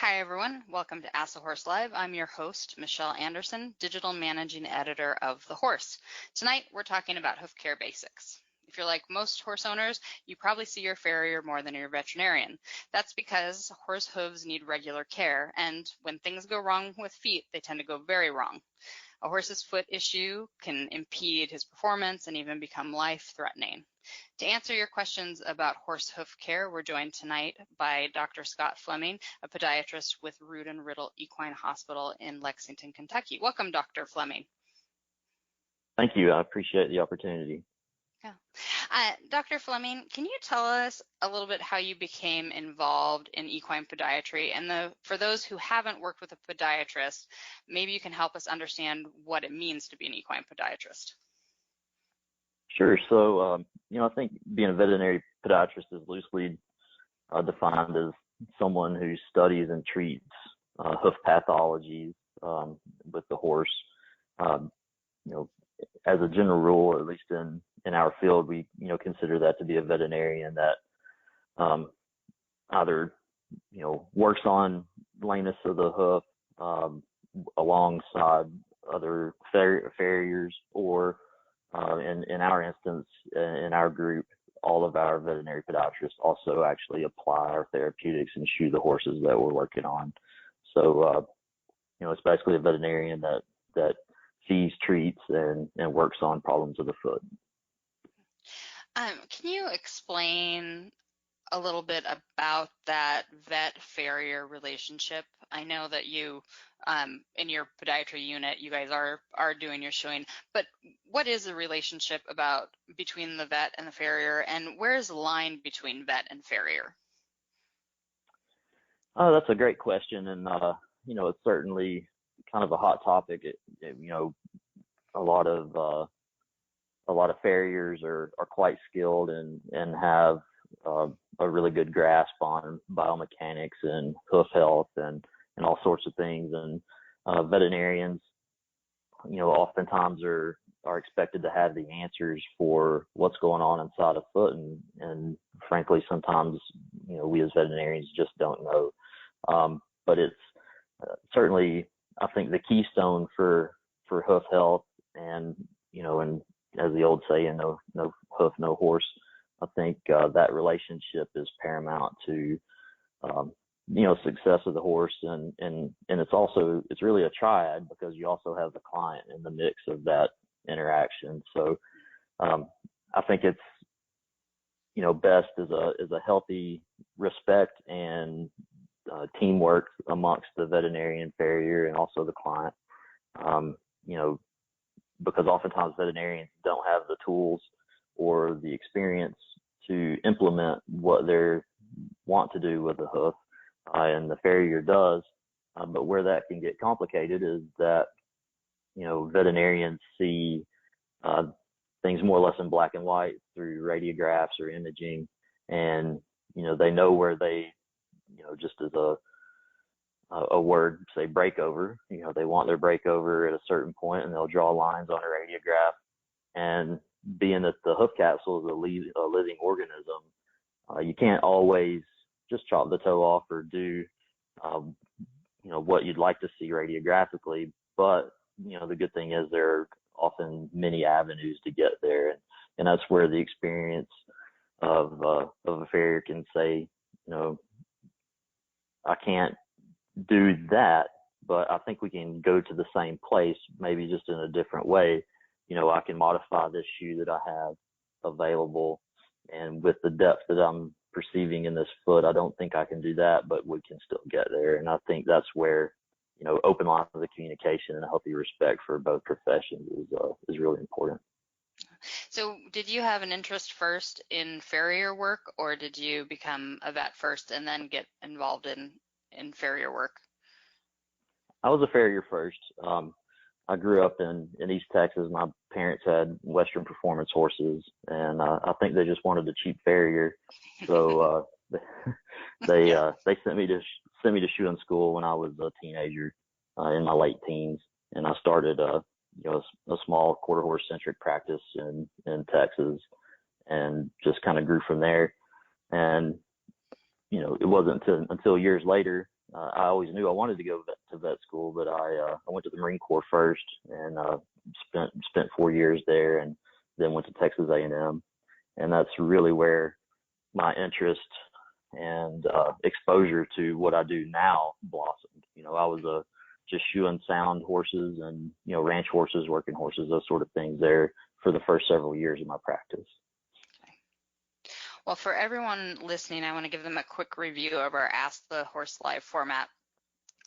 Hi, everyone. Welcome to Ask the Horse Live. I'm your host, Michelle Anderson, Digital Managing Editor of The Horse. Tonight, we're talking about hoof care basics. If you're like most horse owners, you probably see your farrier more than your veterinarian. That's because horse hooves need regular care, and when things go wrong with feet, they tend to go very wrong. A horse's foot issue can impede his performance and even become life-threatening. To answer your questions about horse hoof care, we're joined tonight by Dr. Scott Fleming, a podiatrist with Rood Riddle Equine Hospital in Lexington, Kentucky. Welcome, Dr. Fleming. Thank you. I appreciate the opportunity. Yeah. Dr. Fleming, can you tell us a little bit how you became involved in equine podiatry? And for those who haven't worked with a podiatrist, maybe you can help us understand what it means to be an equine podiatrist. Sure. So, I think being a veterinary podiatrist is loosely defined as someone who studies and treats hoof pathologies with the horse. As a general rule, at least in our field, we consider that to be a veterinarian that either works on lameness of the hoof alongside other farriers, or in our instance, in our group, all of our veterinary podiatrists also actually apply our therapeutics and shoe the horses that we're working on. So, it's basically a veterinarian that sees, treats, and works on problems of the foot. Can you explain a little bit about that vet-farrier relationship? I know that you, in your podiatry unit, you guys are doing your shoeing, but what is the relationship between the vet and the farrier, and where is the line between vet and farrier? Oh, that's a great question, and it's certainly kind of a hot topic. A lot of farriers are quite skilled and have a really good grasp on biomechanics and hoof health and all sorts of things. And veterinarians, oftentimes are expected to have the answers for what's going on inside a foot. And frankly, sometimes, we as veterinarians just don't know. But it's certainly, I think, the keystone for hoof health and as the old saying, no hoof, no horse. I think that relationship is paramount to success of the horse, and it's really a triad, because you also have the client in the mix of that interaction. So I think it's best is a healthy respect and teamwork amongst the veterinarian, farrier, and also the client. Because oftentimes veterinarians don't have the tools or the experience to implement what they want to do with the hoof, and the farrier does. But where that can get complicated is that, veterinarians see things more or less in black and white through radiographs or imaging, and, they know where they, just as a word, say breakover, they want their breakover at a certain point, and they'll draw lines on a radiograph. And being that the hoof capsule is a living organism, you can't always just chop the toe off or do, what you'd like to see radiographically. But, the good thing is there are often many avenues to get there. And that's where the experience of a farrier can say, I can't do that, but I think we can go to the same place, maybe just in a different way. I can modify this shoe that I have available, and with the depth that I'm perceiving in this foot, I don't think I can do that, but we can still get there. And I think that's where, open lines of communication and a healthy respect for both professions is really important. So did you have an interest first in farrier work, or did you become a vet first and then get involved in farrier work? I was a farrier first. I grew up in East Texas. My parents had Western Performance horses, and I think they just wanted a cheap farrier. So they sent me to shoeing school when I was a teenager, in my late teens, and I started a small Quarter-Horse-centric practice in Texas, and just kind of grew from there. And it wasn't until years later, I always knew I wanted to go to vet school, but I went to the Marine Corps first and spent 4 years there, and then went to Texas A&M, and that's really where my interest and exposure to what I do now blossomed. I was just shoeing sound horses and ranch horses, working horses, those sort of things there for the first several years of my practice. Well, for everyone listening, I want to give them a quick review of our Ask the Horse Live format.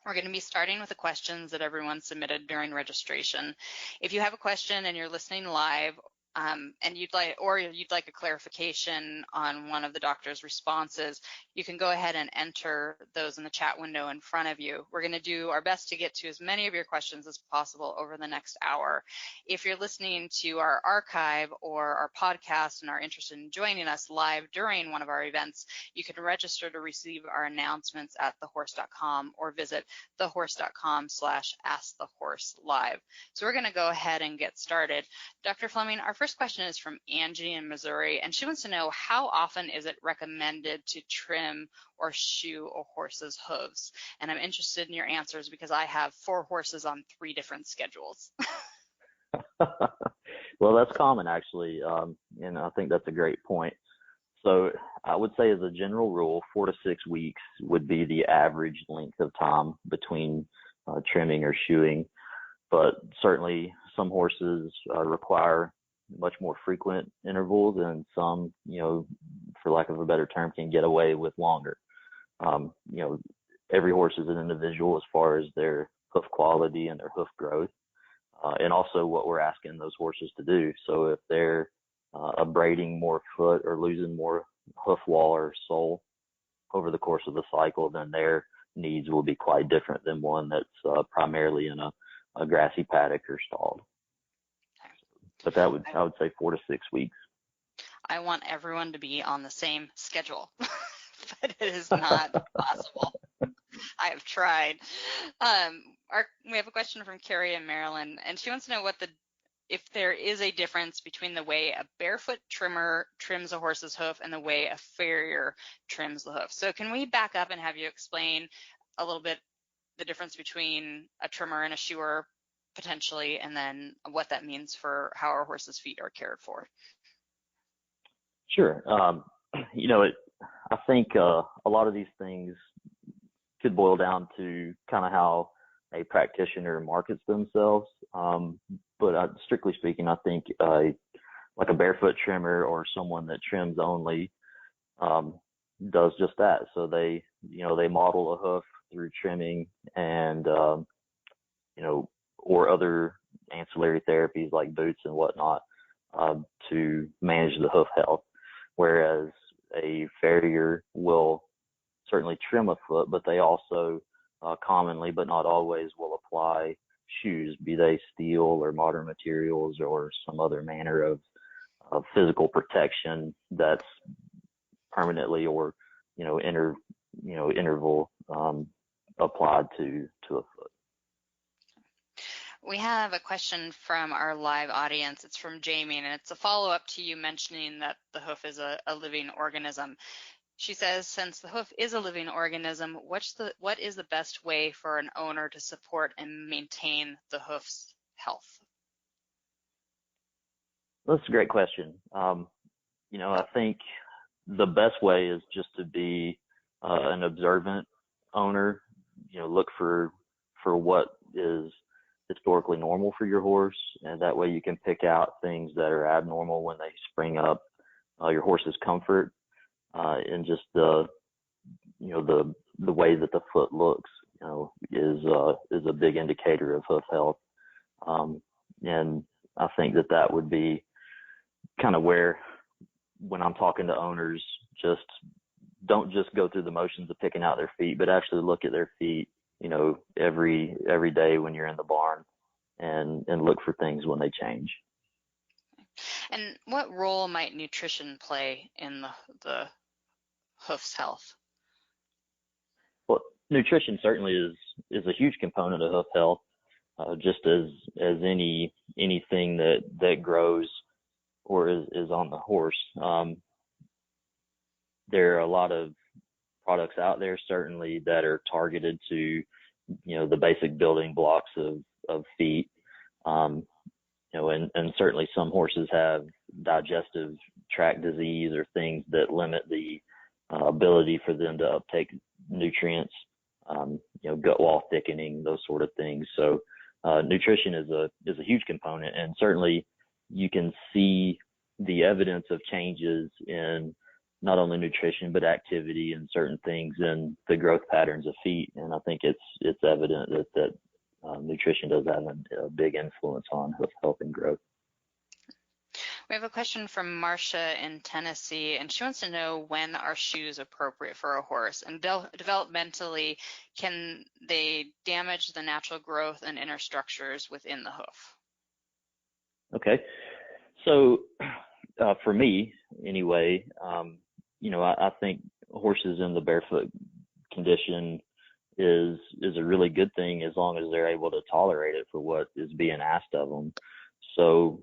We're going to be starting with the questions that everyone submitted during registration. If you have a question and you're listening live, and you'd like a clarification on one of the doctor's responses, you can go ahead and enter those in the chat window in front of you. We're going to do our best to get to as many of your questions as possible over the next hour. If you're listening to our archive or our podcast and are interested in joining us live during one of our events, you can register to receive our announcements at thehorse.com or visit thehorse.com/askthehorselive. So we're going to go ahead and get started. Dr. Fleming, our first question is from Angie in Missouri, and she wants to know, how often is it recommended to trim or shoe a horse's hooves? And I'm interested in your answers because I have 4 horses on 3 different schedules. Well, that's common actually, and I think that's a great point. So I would say as a general rule, 4 to 6 weeks would be the average length of time between trimming or shoeing, but certainly some horses require much more frequent intervals, and some, for lack of a better term, can get away with longer. Every horse is an individual as far as their hoof quality and their hoof growth, and also what we're asking those horses to do. So if they're abrading more foot or losing more hoof wall or sole over the course of the cycle, then their needs will be quite different than one that's primarily in a grassy paddock or stalled. But I would say 4 to 6 weeks. I want everyone to be on the same schedule, but it is not possible. I have tried. We have a question from Carrie in Maryland, and she wants to know if there is a difference between the way a barefoot trimmer trims a horse's hoof and the way a farrier trims the hoof. So can we back up and have you explain a little bit the difference between a trimmer and a shoer potentially, and then what that means for how our horses' feet are cared for? Sure. I think a lot of these things could boil down to kind of how a practitioner markets themselves. But strictly speaking, I think like a barefoot trimmer or someone that trims only does just that. So they model a hoof through trimming and or other ancillary therapies like boots and whatnot to manage the hoof health. Whereas a farrier will certainly trim a foot, but they also commonly, but not always, will apply shoes, be they steel or modern materials or some other manner of physical protection that's permanently or interval applied to a foot. We have a question from our live audience. It's from Jamie, and it's a follow-up to you mentioning that the hoof is a living organism. She says, since the hoof is a living organism, what is the best way for an owner to support and maintain the hoof's health? That's a great question. I think the best way is just to be an observant owner. Look for what is historically normal for your horse, and that way you can pick out things that are abnormal when they spring up. Your horse's comfort and just the way that the foot looks, is a big indicator of hoof health. And I think that would be kind of where, when I'm talking to owners, just don't just go through the motions of picking out their feet, but actually look at their feet, every day when you're in the barn, and look for things when they change. And what role might nutrition play in the hoof's health? Well, nutrition certainly is a huge component of hoof health, just as anything that grows or is on the horse. There are a lot of products out there, certainly that are targeted to, the basic building blocks of feet. And certainly some horses have digestive tract disease or things that limit the ability for them to uptake nutrients, gut wall thickening, those sort of things. So nutrition is a huge component, and certainly you can see the evidence of changes in not only nutrition but activity and certain things in the growth patterns of feet. And I think it's evident that nutrition does have a big influence on hoof health and growth. We have a question from Marcia in Tennessee, and she wants to know, when are shoes appropriate for a horse? And developmentally, can they damage the natural growth and inner structures within the hoof? Okay. So for me, anyway, I think horses in the barefoot condition is a really good thing as long as they're able to tolerate it for what is being asked of them. So,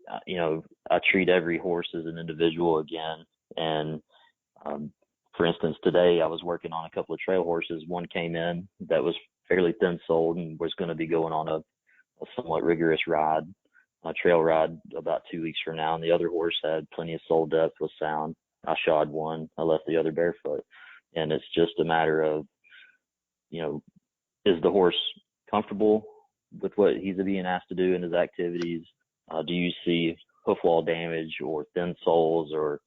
I treat every horse as an individual again. And for instance, today I was working on a couple of trail horses. One came in that was fairly thin-soled and was going to be going on a somewhat rigorous ride, a trail ride, about 2 weeks from now. And the other horse had plenty of sole depth, was sound. I shod one, I left the other barefoot. And it's just a matter of, is the horse comfortable with what he's being asked to do in his activities? Do you see hoof wall damage or thin soles or,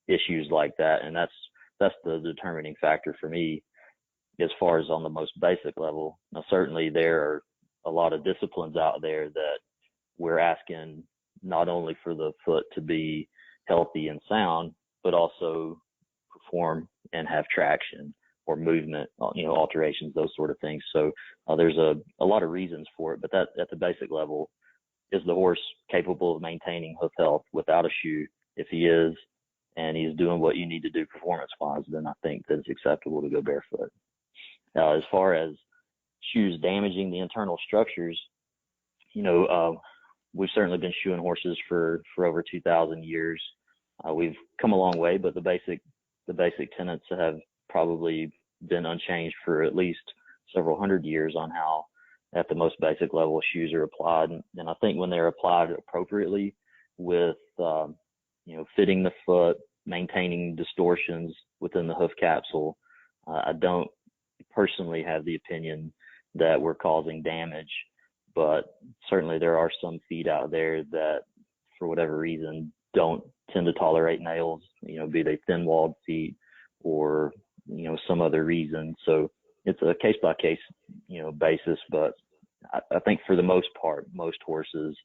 issues like that? And that's the determining factor for me as far as on the most basic level. Now, certainly there are a lot of disciplines out there that we're asking not only for the foot to be healthy and sound, but also perform and have traction or movement, alterations, those sort of things. So there's a lot of reasons for it, but that at the basic level, is the horse capable of maintaining hoof health without a shoe? If he is, and he's doing what you need to do performance-wise, then I think that it's acceptable to go barefoot. Now, as far as shoes damaging the internal structures, we've certainly been shoeing horses for over 2,000 years. We've come a long way, but the basic tenets have probably been unchanged for at least several hundred years on how, at the most basic level, shoes are applied. And I think when they're applied appropriately with, fitting the foot, maintaining distortions within the hoof capsule, I don't personally have the opinion that we're causing damage, but certainly there are some feet out there that, for whatever reason, don't tend to tolerate nails, be they thin-walled feet or, some other reason. So it's a case-by-case, basis, but I think for the most part, most horses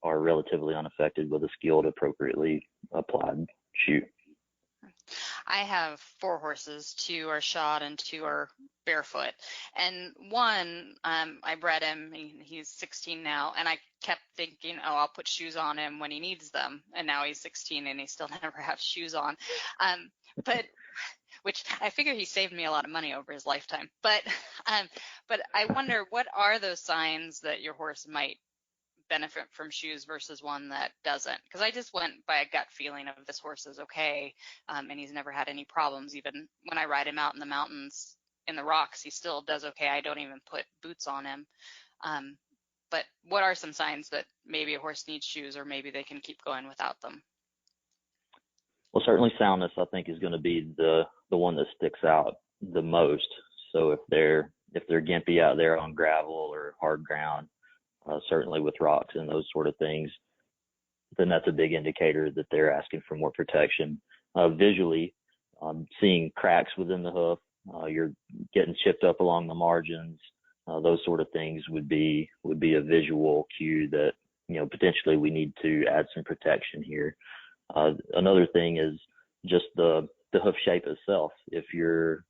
are relatively unaffected with a skilled, appropriately applied shoe. I have 4 horses. 2 are shod and 2 are barefoot. And one, I bred him, he's 16 now, and I kept thinking, I'll put shoes on him when he needs them. And now he's 16 and he still never has shoes on. Which I figure he saved me a lot of money over his lifetime. But I wonder, what are those signs that your horse might benefit from shoes versus one that doesn't? Because I just went by a gut feeling of, this horse is okay, and he's never had any problems. Even when I ride him out in the mountains, in the rocks, he still does okay. I don't even put boots on him. But what are some signs that maybe a horse needs shoes, or maybe they can keep going without them? Well, certainly soundness, I think, is going to be the one that sticks out the most. So if they're gimpy out there on gravel or hard ground, certainly with rocks and those sort of things, then that's a big indicator that they're asking for more protection. Visually, seeing cracks within the hoof, you're getting chipped up along the margins, those sort of things would be a visual cue that, potentially we need to add some protection here. Another thing is just the hoof shape itself. If you're,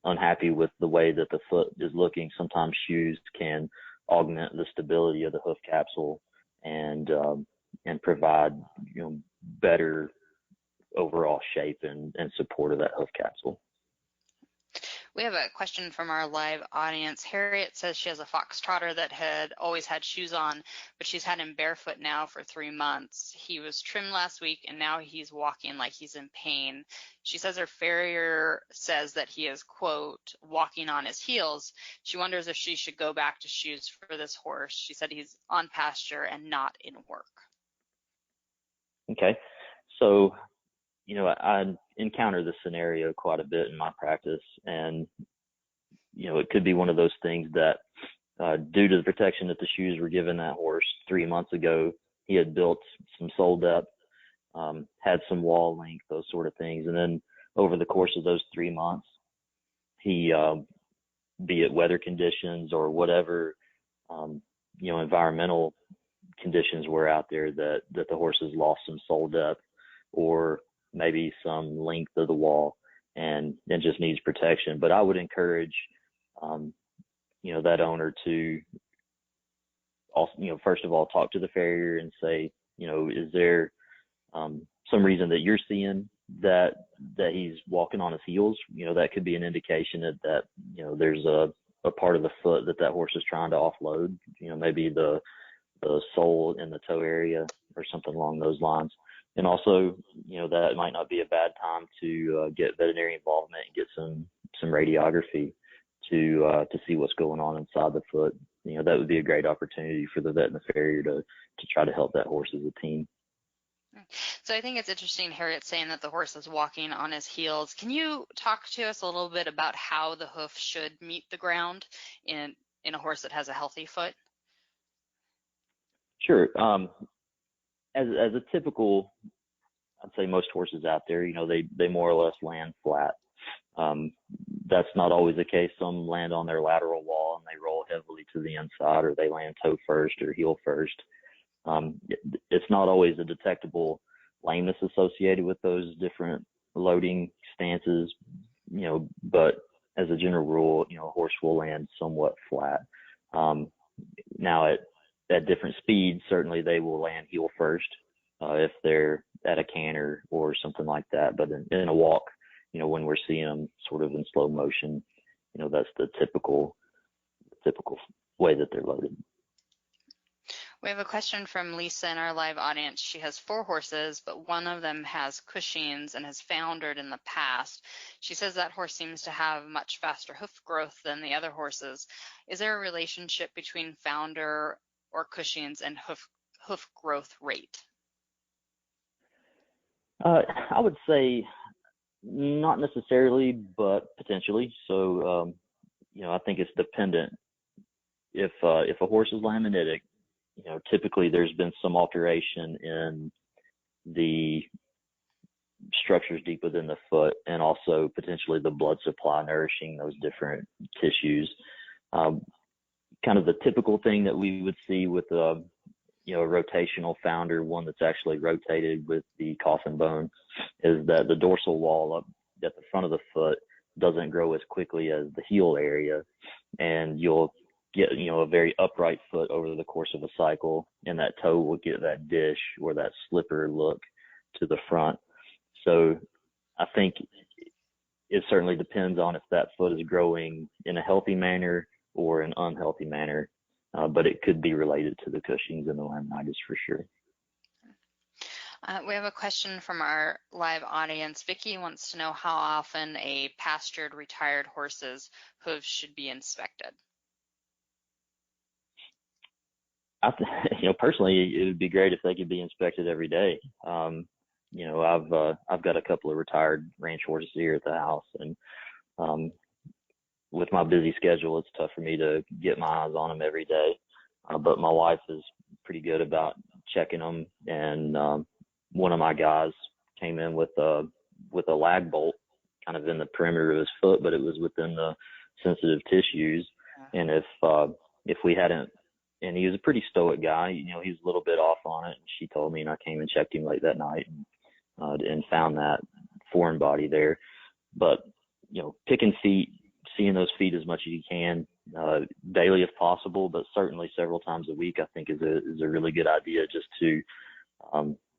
unhappy with the way that the foot is looking, sometimes shoes can augment the stability of the hoof capsule and provide, better overall shape and support of that hoof capsule. We have a question from our live audience. Harriet says she has a fox trotter that had always had shoes on, but she's had him barefoot now for 3 months. He was trimmed last week, and now he's walking like he's in pain. She says her farrier says that he is, quote, walking on his heels. She wonders if she should go back to shoes for this horse. She said he's on pasture and not in work. Okay. So, I encounter this scenario quite a bit in my practice, and, it could be one of those things that, due to the protection that the shoes were given that horse 3 months ago, he had built some sole depth, had some wall length, those sort of things. And then over the course of those 3 months, he, be it weather conditions or whatever, environmental conditions were out there, that the horse has lost some sole depth or maybe some length of the wall and just needs protection. But I would encourage, that owner to also, first of all, talk to the farrier and say, is there some reason that you're seeing that he's walking on his heels? That could be an indication that there's a part of the foot that horse is trying to offload, maybe the sole in the toe area or something along those lines. And also, that might not be a bad time to get veterinary involvement and get some radiography to see what's going on inside the foot. That would be a great opportunity for the vet and the farrier to try to help that horse as a team. So I think it's interesting, Harriet, saying that the horse is walking on his heels. Can you talk to us a little bit about how the hoof should meet the ground in a horse that has a healthy foot? Sure. As a typical, I'd say most horses out there, they more or less land flat. That's not always the case. Some land on their lateral wall and they roll heavily to the inside, or they land toe first or heel first. It's not always a detectable lameness associated with those different loading stances, but as a general rule, a horse will land somewhat flat. Now at different speeds, certainly they will land heel first, if they're at a canter or something like that. But in a walk, when we're seeing them sort of in slow motion, that's the typical way that they're loaded. We have a question from Lisa in our live audience. She has 4 horses, but one of them has Cushing's and has foundered in the past. She says that horse seems to have much faster hoof growth than the other horses. Is there a relationship between founder or Cushing's and hoof growth rate? I would say not necessarily, but potentially. So, I think it's dependent. If a horse is laminitic, typically there's been some alteration in the structures deep within the foot, and also potentially the blood supply nourishing those different tissues. Kind of the typical thing that we would see with a rotational founder, one that's actually rotated with the coffin bone, is that the dorsal wall up at the front of the foot doesn't grow as quickly as the heel area, and you'll get, a very upright foot over the course of a cycle, and that toe will get that dish or that slipper look to the front. So I think it certainly depends on if that foot is growing in a healthy manner or an unhealthy manner, but it could be related to the Cushing's and the laminitis for sure. We have a question from our live audience. Vicky wants to know how often a pastured retired horse's hooves should be inspected. Personally, it would be great if they could be inspected every day. I've got a couple of retired ranch horses here at the house, and with my busy schedule, it's tough for me to get my eyes on them every day. But my wife is pretty good about checking them, and one of my guys came in with a lag bolt kind of in the perimeter of his foot, but it was within the sensitive tissues. And if we hadn't, and he was a pretty stoic guy, he's a little bit off on it. And she told me, and I came and checked him late that night and found that foreign body there. But, picking feet, seeing those feet as much as you can, daily if possible, but certainly several times a week, I think is a really good idea, just to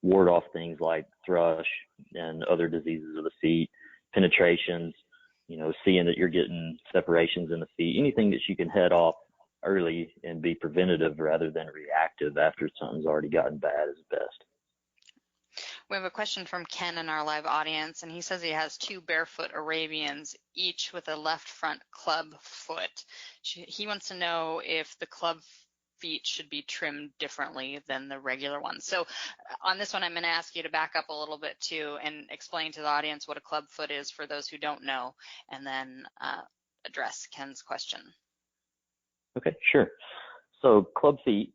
ward off things like thrush and other diseases of the feet, penetrations, seeing that you're getting separations in the feet, anything that you can head off early and be preventative rather than reactive after something's already gotten bad is best. We have a question from Ken in our live audience, and he says he has 2 barefoot Arabians, each with a left front club foot. He wants to know if the club feet should be trimmed differently than the regular ones. So on this one, I'm going to ask you to back up a little bit too and explain to the audience what a club foot is for those who don't know, and then address Ken's question. Okay, sure. So club feet,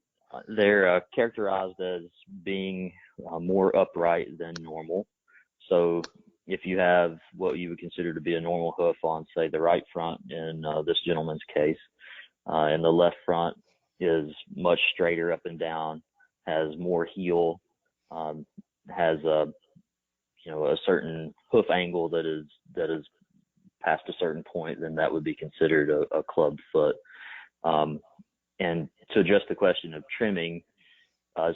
they're characterized as being more upright than normal. So if you have what you would consider to be a normal hoof on, say, the right front in this gentleman's case, and the left front is much straighter up and down, has more heel, has a certain hoof angle that is past a certain point, then that would be considered a club foot. And to address the question of trimming,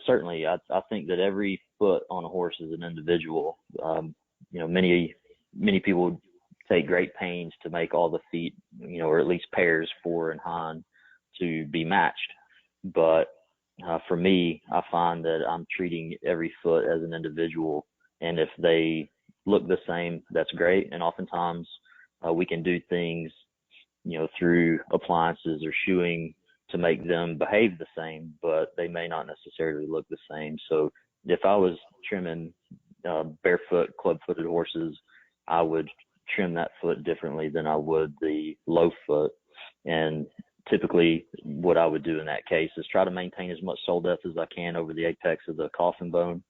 certainly I think that every foot on a horse is an individual. Many people take great pains to make all the feet, or at least pairs, fore and hind, to be matched. But for me, I find that I'm treating every foot as an individual, and if they look the same, that's great. And oftentimes we can do things, through appliances or shoeing to make them behave the same, but they may not necessarily look the same. So if I was trimming barefoot, club-footed horses, I would trim that foot differently than I would the low foot. And typically what I would do in that case is try to maintain as much sole depth as I can over the apex of the coffin bone.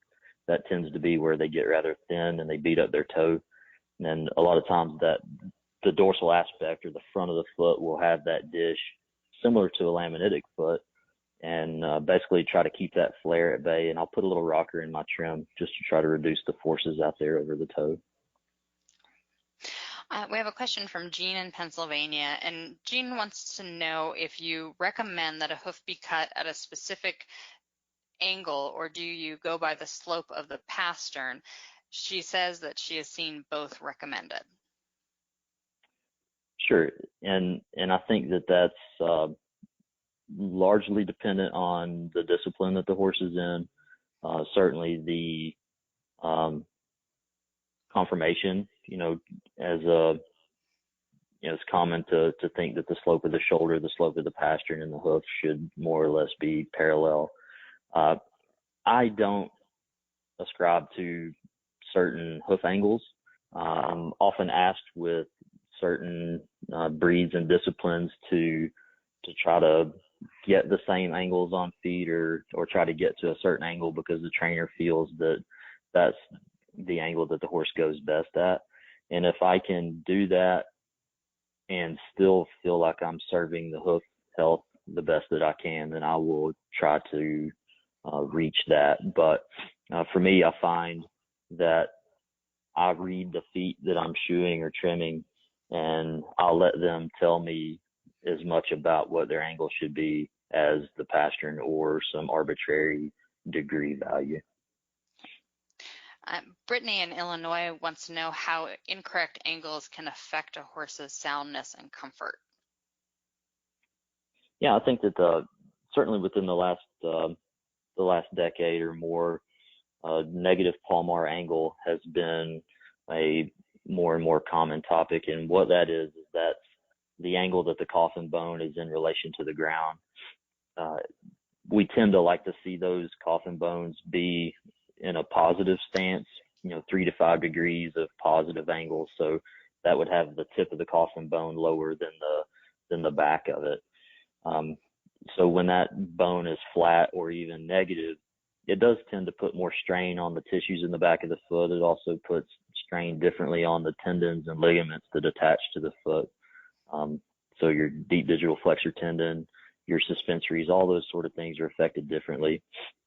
That tends to be where they get rather thin and they beat up their toe. And a lot of times that the dorsal aspect or the front of the foot will have that dish similar to a laminitic foot, and basically try to keep that flare at bay. And I'll put a little rocker in my trim just to try to reduce the forces out there over the toe. We have a question from Jean in Pennsylvania, and Jean wants to know if you recommend that a hoof be cut at a specific angle, or do you go by the slope of the pastern? She says that she has seen both recommended. Sure, and I think that that's largely dependent on the discipline that the horse is in. Certainly the conformation, it's common to think that the slope of the shoulder, the slope of the pastern, and the hoof should more or less be parallel. I don't ascribe to certain hoof angles. I'm often asked with certain breeds and disciplines to try to get the same angles on feet or try to get to a certain angle because the trainer feels that that's the angle that the horse goes best at. And if I can do that and still feel like I'm serving the hoof health the best that I can, then I will try to reach that. But for me, I find that I read the feet that I'm shoeing or trimming, and I'll let them tell me as much about what their angle should be as the pastern or some arbitrary degree value. Brittany in Illinois wants to know how incorrect angles can affect a horse's soundness and comfort. Yeah, I think that certainly within the last decade or more, negative palmar angle has been a more and more common topic. And what that is that's the angle that the coffin bone is in relation to the ground. We tend to like to see those coffin bones be in a positive stance, 3 to 5 degrees of positive angle. So that would have the tip of the coffin bone lower than the back of it. So when that bone is flat or even negative, it does tend to put more strain on the tissues in the back of the foot. It also puts strain differently on the tendons and ligaments that attach to the foot. So your deep digital flexor tendon, your suspensories, all those sort of things are affected differently.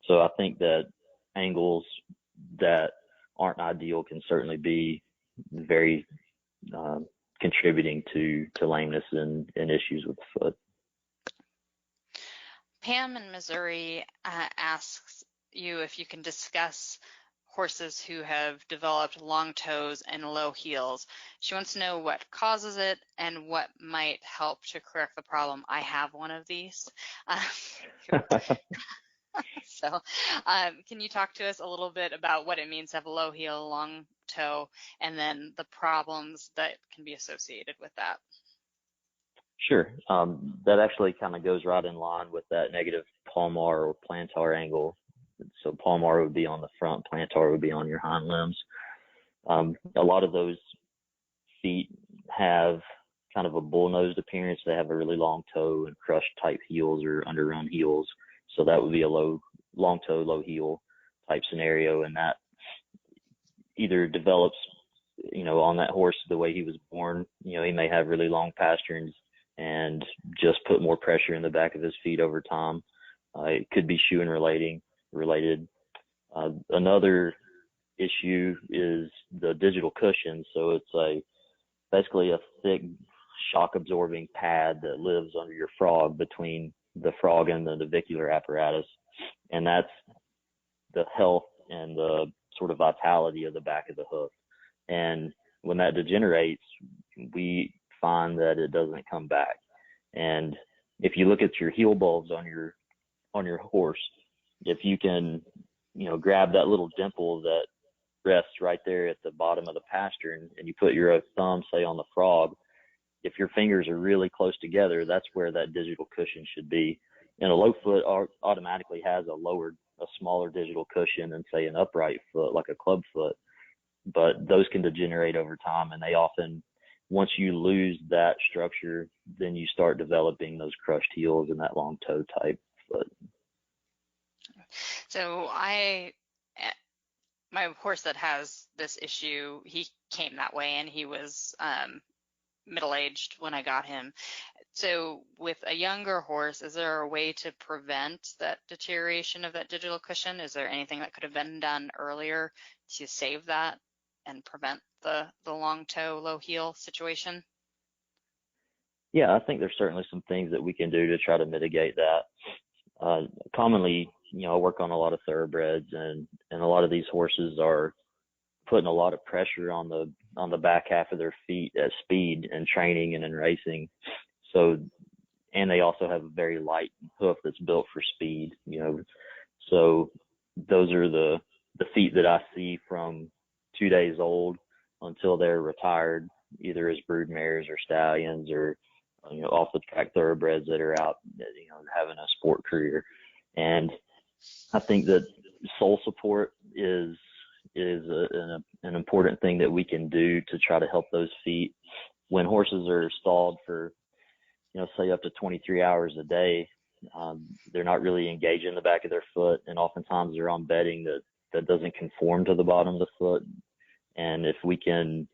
So I think that angles that aren't ideal can certainly be very contributing to lameness and issues with the foot. Pam in Missouri asks you if you can discuss horses who have developed long toes and low heels. She wants to know what causes it and what might help to correct the problem. I have one of these. So can you talk to us a little bit about what it means to have a low heel, long toe, and then the problems that can be associated with that? Sure. That actually kind of goes right in line with that negative palmar or plantar angle. So palmar would be on the front, plantar would be on your hind limbs. A lot of those feet have kind of a bull-nosed appearance. They have a really long toe and crushed type heels or underrun heels. So that would be a long toe, low heel type scenario. And that either develops, on that horse the way he was born. He may have really long pasterns and just put more pressure in the back of his feet over time. It could be shoe and related. Another issue is the digital cushion. So it's basically a thick shock absorbing pad that lives under your frog, between the frog and the navicular apparatus. And that's the health and the sort of vitality of the back of the hoof. And when that degenerates, we find that it doesn't come back. And if you look at your heel bulbs on your horse, if you can, grab that little dimple that rests right there at the bottom of the pastern, and you put your thumb, say, on the frog, if your fingers are really close together, that's where that digital cushion should be. And a low foot automatically has a smaller digital cushion than, say, an upright foot, like a club foot. But those can degenerate over time, and they often, once you lose that structure, then you start developing those crushed heels and that long toe type foot. So my horse that has this issue, he came that way, and he was middle-aged when I got him. So with a younger horse, is there a way to prevent that deterioration of that digital cushion? Is there anything that could have been done earlier to save that and prevent the long toe, low heel situation? Yeah, I think there's certainly some things that we can do to try to mitigate that. Commonly, I work on a lot of thoroughbreds, and a lot of these horses are putting a lot of pressure on the back half of their feet at speed and training and in racing. So, and they also have a very light hoof that's built for speed, So those are the feet that I see from 2 days old until they're retired, either as brood mares or stallions, or off the track thoroughbreds that are out, having a sport career. And I think that sole support is an important thing that we can do to try to help those feet. When horses are stalled for, say up to 23 hours a day, they're not really engaging the back of their foot, and oftentimes they're on bedding that doesn't conform to the bottom of the foot. And if we can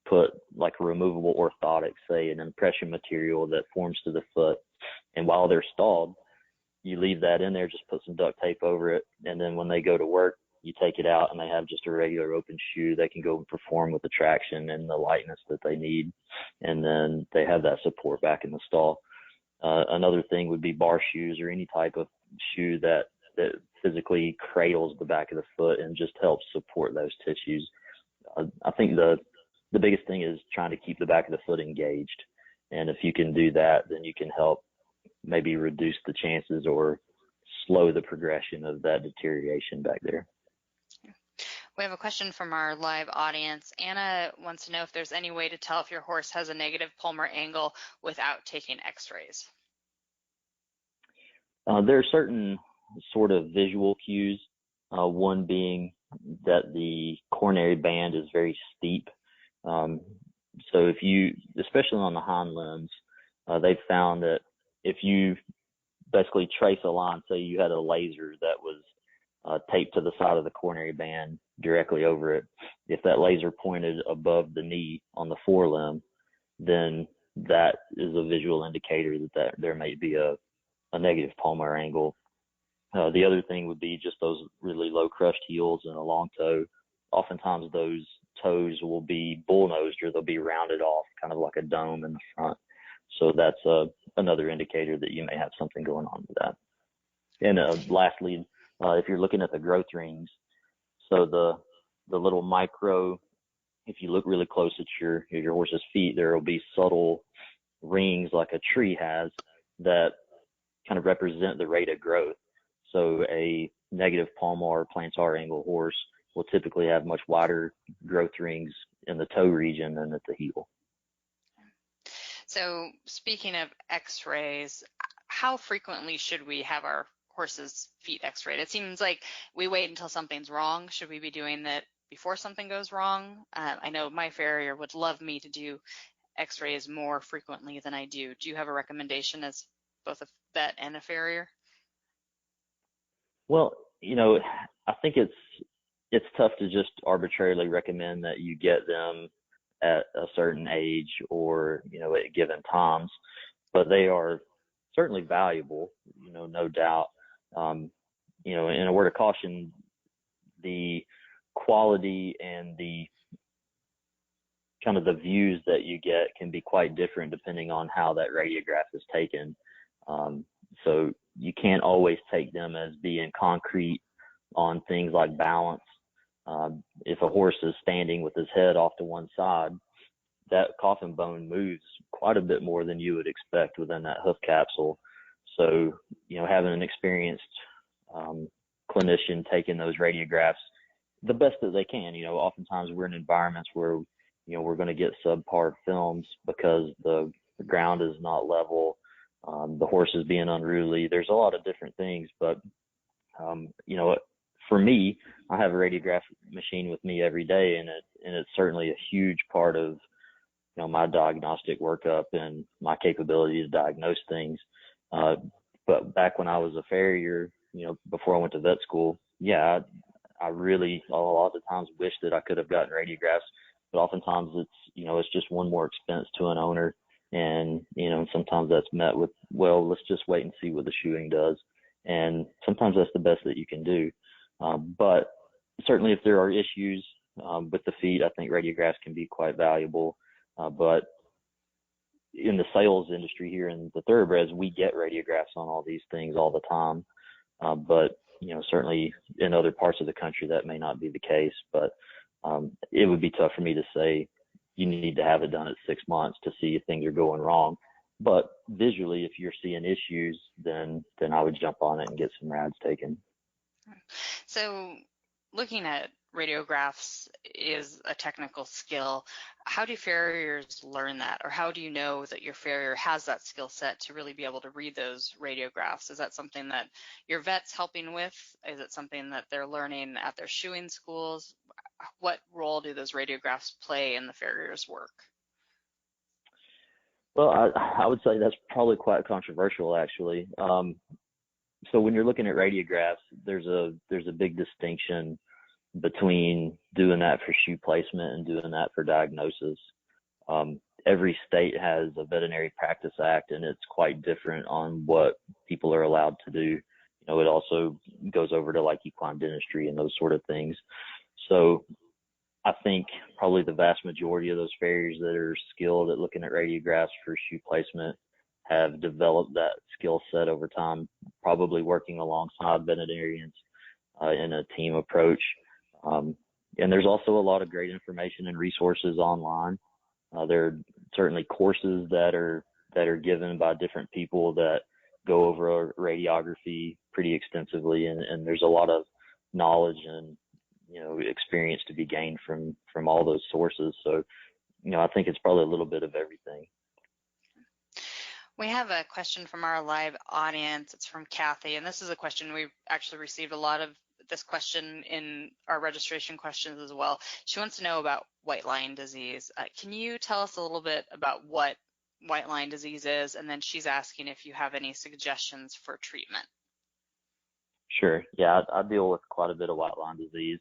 put like a removable orthotic, say an impression material that forms to the foot, and while they're stalled, you leave that in there, just put some duct tape over it, and then when they go to work, you take it out and they have just a regular open shoe. They can go and perform with the traction and the lightness that they need, and then they have that support back in the stall. Another thing would be bar shoes, or any type of shoe that physically cradles the back of the foot and just helps support those tissues. I think the biggest thing is trying to keep the back of the foot engaged. And if you can do that, then you can help maybe reduce the chances or slow the progression of that deterioration back there. We have a question from our live audience. Anna wants to know if there's any way to tell if your horse has a negative palmar angle without taking x-rays. There are certain sort of visual cues, one being that the coronary band is very steep. So if you, especially on the hind limbs, they've found that if you basically trace a line, say you had a laser that was taped to the side of the coronary band directly over it, if that laser pointed above the knee on the forelimb, then that is a visual indicator that there may be a negative palmar angle. The other thing would be just those really low crushed heels and a long toe. Oftentimes those toes will be bull-nosed, or they'll be rounded off, kind of like a dome in the front. So that's another indicator that you may have something going on with that. And lastly, if you're looking at the growth rings, So the little micro, if you look really close at your horse's feet, there will be subtle rings like a tree has that kind of represent the rate of growth. So a negative palmar plantar angle horse will typically have much wider growth rings in the toe region than at the heel. So speaking of x-rays, how frequently should we have our horse's feet x-rayed? It seems like we wait until something's wrong. Should we be doing that before something goes wrong? I know my farrier would love me to do x-rays more frequently than I do. Do you have a recommendation as both a vet and a farrier? Well, I think it's tough to just arbitrarily recommend that you get them at a certain age or, at given times, but they are certainly valuable, no doubt. In a word of caution, the quality and the kind of the views that you get can be quite different depending on how that radiograph is taken. So you can't always take them as being concrete on things like balance. If a horse is standing with his head off to one side, that coffin bone moves quite a bit more than you would expect within that hoof capsule. So, having an experienced clinician taking those radiographs the best that they can, oftentimes we're in environments where, we're going to get subpar films because the ground is not level, the horse is being unruly. There's a lot of different things, but, for me, I have a radiograph machine with me every day, and it's certainly a huge part of, my diagnostic workup and my capability to diagnose things. But back when I was a farrier, before I went to vet school, yeah, I really a lot of times wish that I could have gotten radiographs, but oftentimes it's just one more expense to an owner. And, sometimes that's met with, well, let's just wait and see what the shoeing does. And sometimes that's the best that you can do. But certainly if there are issues with the feet, I think radiographs can be quite valuable. But in the sales industry here in the thoroughbreds, we get radiographs on all these things all the time. But, certainly in other parts of the country, that may not be the case. But it would be tough for me to say you need to have it done at 6 months to see if things are going wrong. But visually, if you're seeing issues, then I would jump on it and get some rads taken. So looking at radiographs is a technical skill. How do farriers learn that? Or how do you know that your farrier has that skill set to really be able to read those radiographs? Is that something that your vet's helping with? Is it something that they're learning at their shoeing schools? What role do those radiographs play in the farrier's work? Well, I would say that's probably quite controversial, actually. So when you're looking at radiographs, there's a big distinction between doing that for shoe placement and doing that for diagnosis. Every state has a veterinary practice act, and it's quite different on what people are allowed to do. It also goes over to like equine dentistry and those sort of things. So I think probably the vast majority of those farriers that are skilled at looking at radiographs for shoe placement have developed that skill set over time, probably working alongside veterinarians in a team approach. And there's also a lot of great information and resources online. There are certainly courses that are given by different people that go over radiography pretty extensively, and there's a lot of knowledge and experience to be gained from all those sources. So, I think it's probably a little bit of everything. We have a question from our live audience. It's from Kathy, and this is a question we've actually received a lot of this question in our registration questions as well. She wants to know about white line disease. Can you tell us a little bit about what white line disease is? And then she's asking if you have any suggestions for treatment. Sure. Yeah, I deal with quite a bit of white line disease,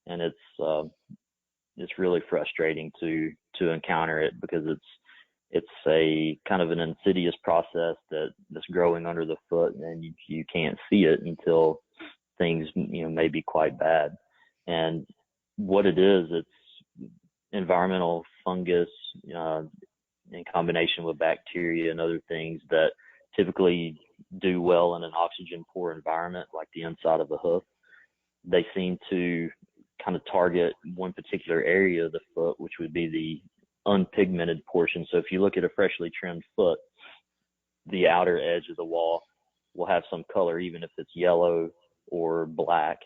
and it's really frustrating to encounter it because it's a kind of an insidious process that's growing under the foot, and you can't see it until things may be quite bad. And what it is, it's environmental fungus in combination with bacteria and other things that typically do well in an oxygen poor environment like the inside of a hoof. They seem to kind of target one particular area of the foot, which would be the unpigmented portion. So if you look at a freshly trimmed foot, the outer edge of the wall will have some color, even if it's yellow or black.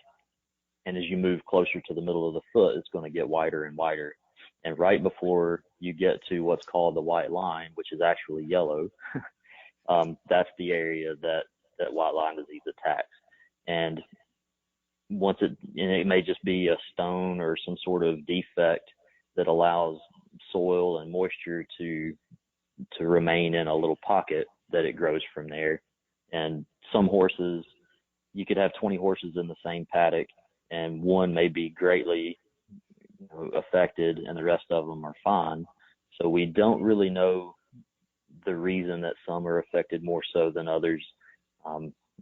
And as you move closer to the middle of the foot, it's going to get whiter and whiter. And right before you get to what's called the white line, which is actually yellow, that's the area that white line disease attacks. And it may just be a stone or some sort of defect that allows soil and moisture to remain in a little pocket, that it grows from there. And some horses, you could have 20 horses in the same paddock, and one may be greatly affected and the rest of them are fine. So we don't really know the reason that some are affected more so than others.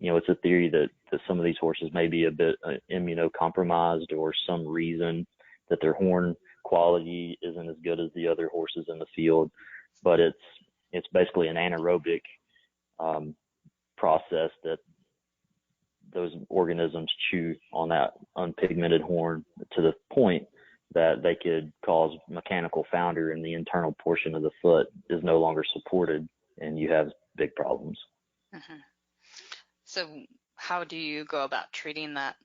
It's a theory that some of these horses may be a bit immunocompromised, or some reason that their horn quality isn't as good as the other horses in the field. But it's basically an anaerobic process that those organisms chew on that unpigmented horn to the point that they could cause mechanical founder, and the internal portion of the foot is no longer supported, and you have big problems. Mm-hmm. So how do you go about treating that?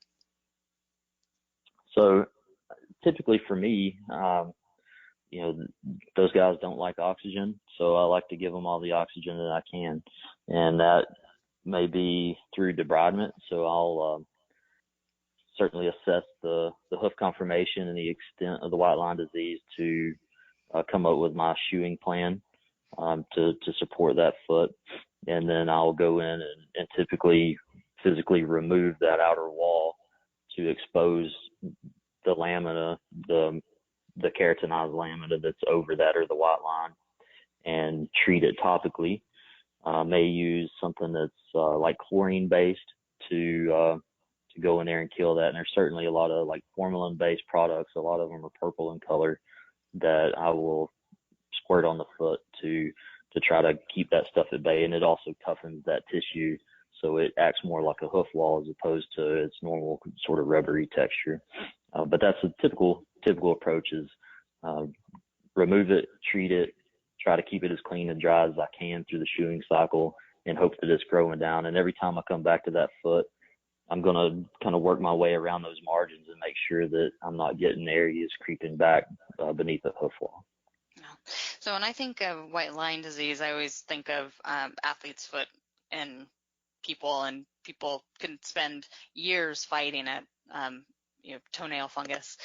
So typically for me, those guys don't like oxygen, so I like to give them all the oxygen that I can, and that may be through debridement. So I'll certainly assess the hoof conformation and the extent of the white line disease to come up with my shoeing plan to support that foot. And then I'll go in and typically physically remove that outer wall to expose the lamina, the keratinized lamina that's over that, or the white line, and treat it topically. May use something that's like chlorine based to go in there and kill that. And there's certainly a lot of like formalin based products. A lot of them are purple in color that I will squirt on the foot to try to keep that stuff at bay. And it also toughens that tissue, so it acts more like a hoof wall as opposed to its normal sort of rubbery texture. But that's a typical approach is remove it, treat it, try to keep it as clean and dry as I can through the shoeing cycle, and hope that it's growing down. And every time I come back to that foot, I'm going to kind of work my way around those margins and make sure that I'm not getting areas creeping back beneath the hoof wall. So when I think of white line disease, I always think of athlete's foot, and people can spend years fighting it, toenail fungus.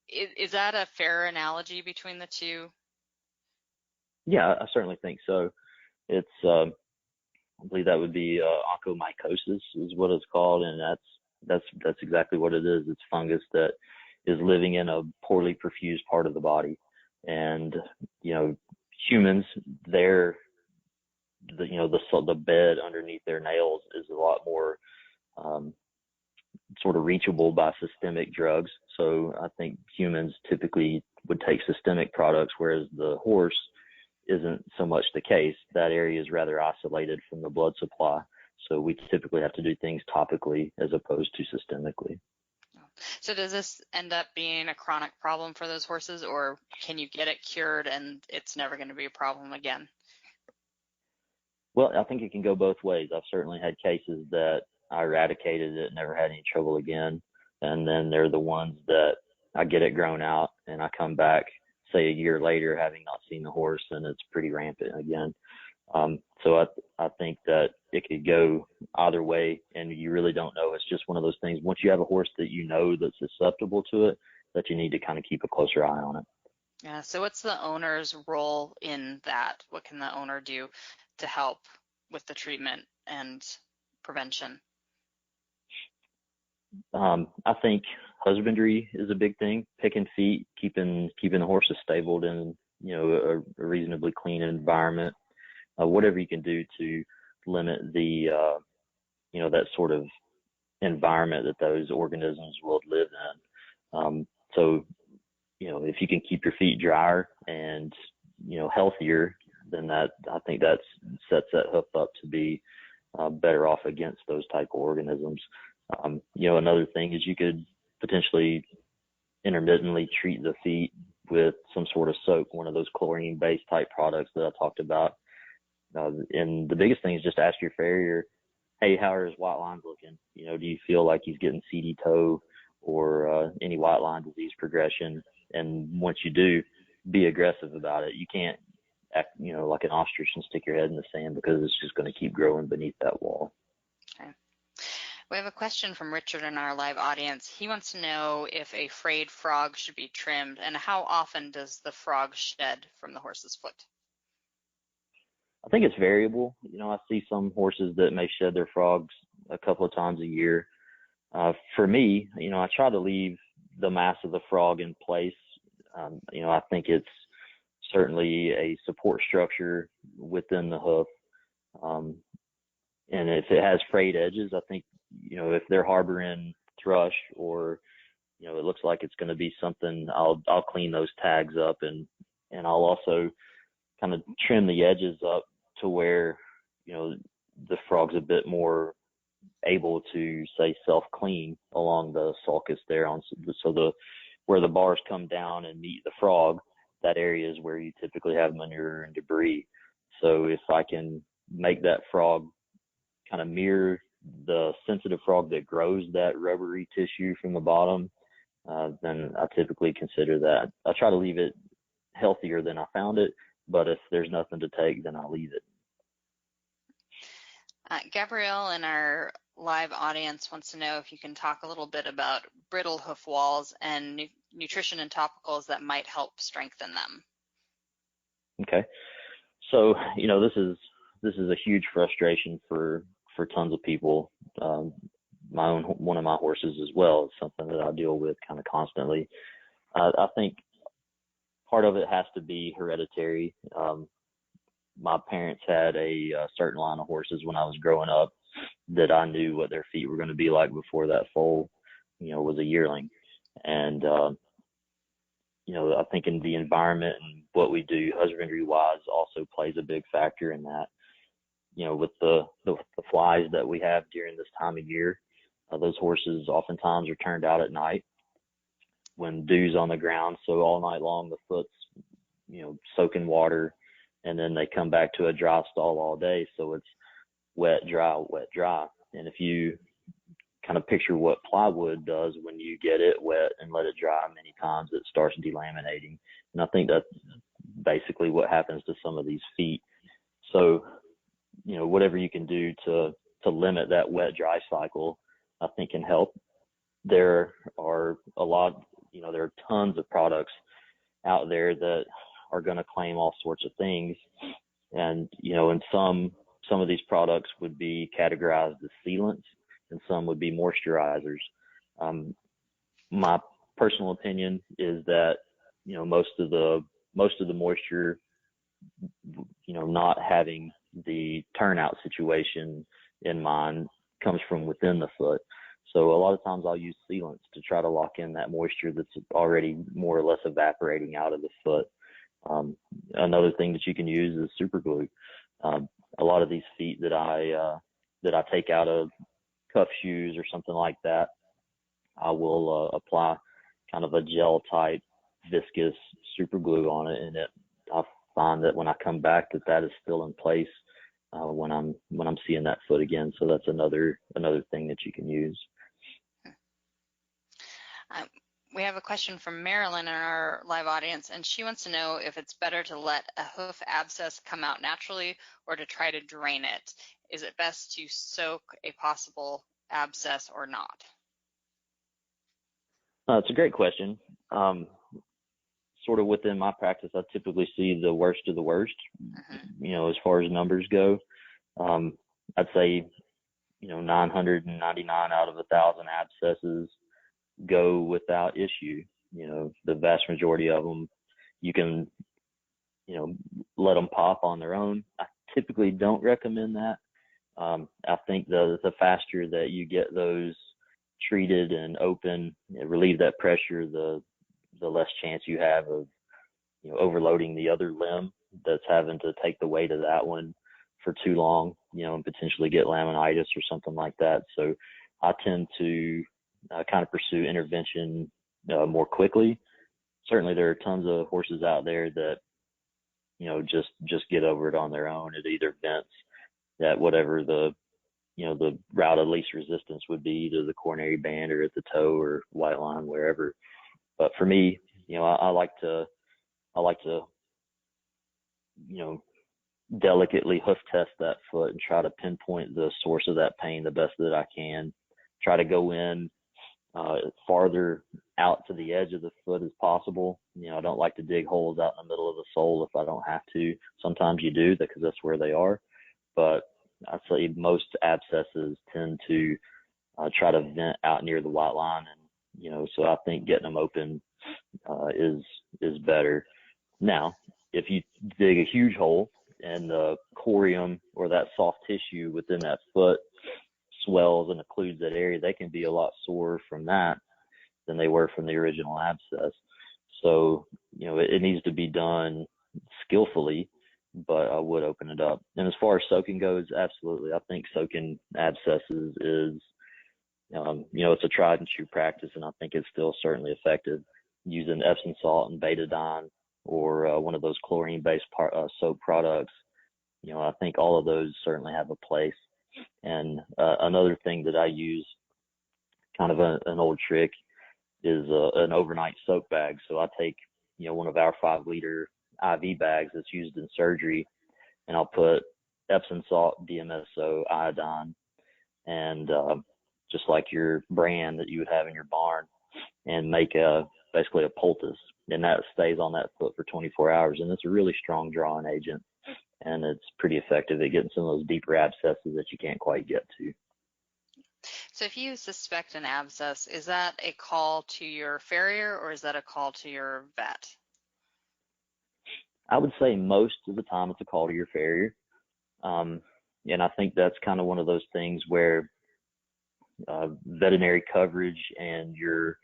Is that a fair analogy between the two? Yeah, I certainly think so. It's, I believe that would be onychomycosis is what it's called, and that's exactly what it is. It's fungus that is living in a poorly perfused part of the body. And humans, the bed underneath their nails is a lot more sort of reachable by systemic drugs. So I think humans typically would take systemic products, whereas the horse isn't so much the case. That area is rather isolated from the blood supply. So we typically have to do things topically as opposed to systemically. So does this end up being a chronic problem for those horses, or can you get it cured and it's never going to be a problem again? Well, I think it can go both ways. I've certainly had cases that I eradicated it, never had any trouble again. And then they're the ones that I get it grown out and I come back, say a year later, having not seen the horse, and it's pretty rampant again. So I think that it could go either way, and you really don't know. It's just one of those things. Once you have a horse that that's susceptible to it, that you need to kind of keep a closer eye on it. Yeah. So what's the owner's role in that? What can the owner do to help with the treatment and prevention? I think husbandry is a big thing. Picking feet, keeping the horses stabled in a reasonably clean environment. Whatever you can do to limit the that sort of environment that those organisms will live in. So if you can keep your feet drier and healthier, then I think that sets that hoof up to be better off against those type of organisms. Another thing is you could potentially intermittently treat the feet with some sort of soak, one of those chlorine-based type products that I talked about. And the biggest thing is just ask your farrier, hey, how are his white lines looking? Do you feel like he's getting seedy toe or any white line disease progression? And once you do, be aggressive about it. You can't act, like an ostrich and stick your head in the sand, because it's just going to keep growing beneath that wall. Okay. We have a question from Richard in our live audience. He wants to know if a frayed frog should be trimmed, and how often does the frog shed from the horse's foot? I think it's variable. I see some horses that may shed their frogs a couple of times a year. For me, I try to leave the mass of the frog in place. I think it's certainly a support structure within the hoof. And if it has frayed edges, I think, if they're harboring thrush or, it looks like it's going to be something, I'll clean those tags up, and I'll also kind of trim the edges up to where, the frog's a bit more able to, say, self-clean along the sulcus there, where the bars come down and meet the frog. That area is where you typically have manure and debris. So if I can make that frog kind of mirror the sensitive frog that grows that rubbery tissue from the bottom, then I typically consider that. I try to leave it healthier than I found it, but if there's nothing to take, then I'll leave it. Gabrielle in our live audience wants to know if you can talk a little bit about brittle hoof walls and nutrition and topicals that might help strengthen them. Okay. So, this is a huge frustration for tons of people. One of my horses as well is something that I deal with kind of constantly. I think part of it has to be hereditary. My parents had a certain line of horses when I was growing up that I knew what their feet were going to be like before that foal, was a yearling. And, I think in the environment and what we do husbandry-wise also plays a big factor in that. With the flies that we have during this time of year, those horses oftentimes are turned out at night when dew's on the ground. So all night long, the foot's, soaking water, and then they come back to a dry stall all day. So it's wet, dry, wet, dry. And if you kind of picture what plywood does when you get it wet and let it dry many times, it starts delaminating. And I think that's basically what happens to some of these feet. So, whatever you can do to limit that wet dry cycle, I think can help. There are there are tons of products out there that are going to claim all sorts of things. And, and some of these products would be categorized as sealants and some would be moisturizers. My personal opinion is that, most of the moisture, not having the turnout situation in mind comes from within the foot. So a lot of times I'll use sealants to try to lock in that moisture that's already more or less evaporating out of the foot. Another thing that you can use is super glue. A lot of these feet that I take out of cuff shoes or something like that, I will apply kind of a gel type viscous super glue on it, and I find that when I come back that is still in place when I'm seeing that foot again. So that's another thing that you can use. We have a question from Marilyn in our live audience, and she wants to know if it's better to let a hoof abscess come out naturally or to try to drain it. Is it best to soak a possible abscess or not? It's a great question. Sort of within my practice, I typically see the worst of the worst, as far as numbers go. I'd say, 999 out of 1,000 abscesses go without issue. The vast majority of them, you can, let them pop on their own. I typically don't recommend that. I think the faster that you get those treated and open, relieve that pressure, the less chance you have of, overloading the other limb that's having to take the weight of that one for too long, and potentially get laminitis or something like that. So I tend to kind of pursue intervention more quickly. Certainly there are tons of horses out there that, just get over it on their own. It either vents at whatever the route of least resistance would be, either the coronary band or at the toe or white line, wherever. But for me, I like to, delicately hoof test that foot and try to pinpoint the source of that pain the best that I can. Try to go in farther out to the edge of the foot as possible. I don't like to dig holes out in the middle of the sole if I don't have to. Sometimes you do, because that's where they are. But I'd say most abscesses tend to try to vent out near the white line, and so I think getting them open is better. Now, if you dig a huge hole and the corium or that soft tissue within that foot swells and occludes that area, they can be a lot sore from that than they were from the original abscess. So, it needs to be done skillfully, but I would open it up. And as far as soaking goes, absolutely. I think soaking abscesses is, it's a tried and true practice, and I think it's still certainly effective. Using Epsom salt and betadine or one of those chlorine-based soap products, I think all of those certainly have a place. And another thing that I use, kind of an old trick, is an overnight soak bag. So I take, one of our 5-liter IV bags that's used in surgery, and I'll put Epsom salt, DMSO, iodine, and just like your brand that you would have in your barn, and make basically a poultice, and that stays on that foot for 24 hours. And it's a really strong drawing agent, and it's pretty effective at getting some of those deeper abscesses that you can't quite get to. So if you suspect an abscess, is that a call to your farrier or is that a call to your vet? I would say most of the time it's a call to your farrier. And I think that's kind of one of those things where veterinary coverage and your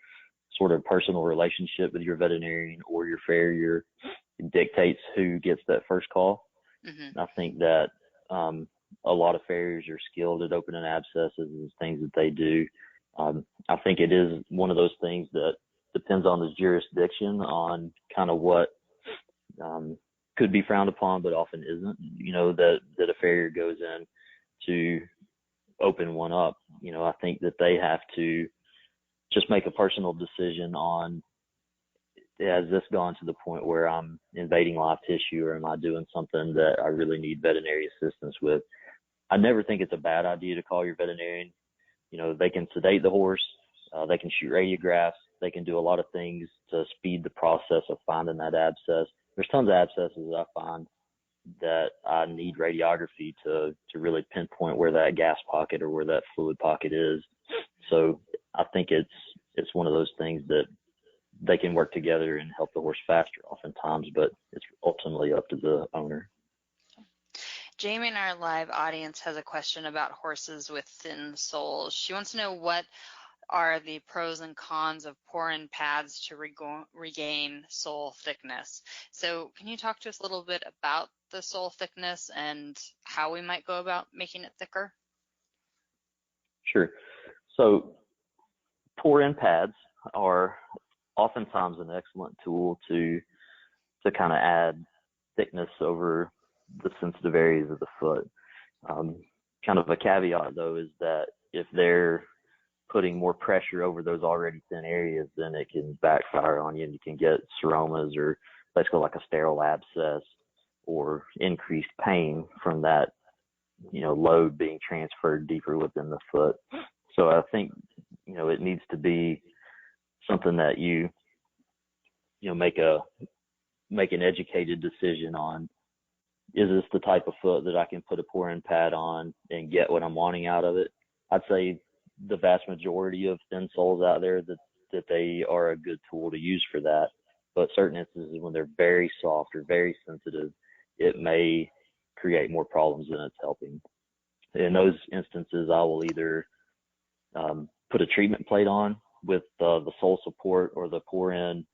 sort of personal relationship with your veterinarian or your farrier dictates who gets that first call. Mm-hmm. I think that a lot of farriers are skilled at opening abscesses and things that they do. I think it is one of those things that depends on the jurisdiction on kind of what could be frowned upon, but often isn't, that a farrier goes in to open one up. I think that they have to just make a personal decision on, has this gone to the point where I'm invading live tissue, or am I doing something that I really need veterinary assistance with? I never think it's a bad idea to call your veterinarian. They can sedate the horse, they can shoot radiographs, they can do a lot of things to speed the process of finding that abscess. There's tons of abscesses that I find that I need radiography to really pinpoint where that gas pocket or where that fluid pocket is. So I think it's one of those things that they can work together and help the horse faster oftentimes, but it's ultimately up to the owner. Jamie in our live audience has a question about horses with thin soles. She wants to know what are the pros and cons of pour-in pads to regain sole thickness. So can you talk to us a little bit about the sole thickness and how we might go about making it thicker? Sure. So pour-in pads are oftentimes an excellent tool to kind of add thickness over the sensitive areas of the foot. Kind of a caveat, though, is that if they're putting more pressure over those already thin areas, then it can backfire on you, and you can get seromas, or basically like a sterile abscess, or increased pain from that, load being transferred deeper within the foot. So I think, it needs to be something that you make an educated decision on. Is this the type of foot that I can put a pour-in pad on and get what I'm wanting out of it? I'd say the vast majority of thin soles out there that they are a good tool to use for that. But certain instances when they're very soft or very sensitive, it may create more problems than it's helping. In those instances, I will either put a treatment plate on with the sole support or the pour-in